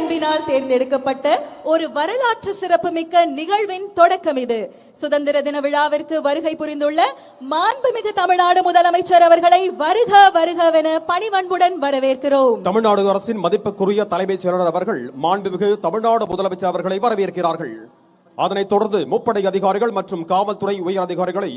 அன்பினால் தேர்ந்தெடுக்கப்பட்ட ஒரு வரலாற்று சிறப்புமிக்க நிகழ்வின் தொடக்கம் இது. சுதந்திர தின விழாவிற்கு வருகை புரிந்துள்ள மாண்புமிகு தமிழ்நாடு முதலமைச்சர் அவர்களை வருக வருகவென பணிவன்புடன் வரவேற்கிறோம். தமிழ்நாடு அரசின் மதிப்புக்குரிய தலைமைச் செயலாளர் அவர்கள் மாண்புமிகு தமிழ்நாடு முதலமைச்சர் அவர்களை வரவேற்கிறார்கள். அதனைத் தொடர்ந்து முப்படை அதிகாரிகள் மற்றும் காவல்துறை உயர் அதிகாரிகளை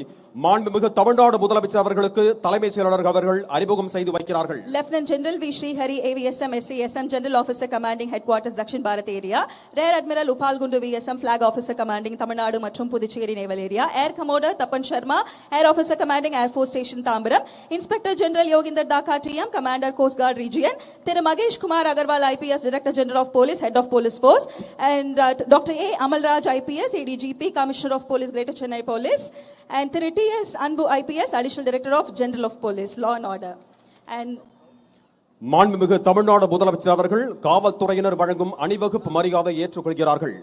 மாண்புமிகு தமிழ்நாடு முதலமைச்சர் அவர்களுக்கு தலைமைச் செயலாளர் அவர்கள் அறிமுகம் செய்து வைக்கிறார்கள். Lieutenant General V. Srihari, AVSM, SCSM, General Officer Commanding Headquarters, Dakshin Bharat Area, Rear Admiral Upal Gundu VSM, Flag Officer Commanding Tamil Nadu மற்றும் Puducherry Naval Area, Air Commodore Tapan Sharma, Air Officer Commanding Air Force Station Tambaram, Inspector General Yoginder Dhaka TM, Commander Coast Guard Region, Thiru Magesh Kumar Agarwal IPS, Director General of Police, Head of Police Force, and Dr. A. Amalraj IPS, ADGP, Commissioner of Police, Greater Chennai Police, and Thiru T.S. Anbu IPS, Additional Director of General of Police, Law and Order. And மாண்புமிகு தமிழ்நாடு முதலமைச்சர் அவர்கள் காவல்துறையினர் வழங்கும் அணிவகுப்பு மரியாதை ஏற்றுக்கொள்கிறார்கள்.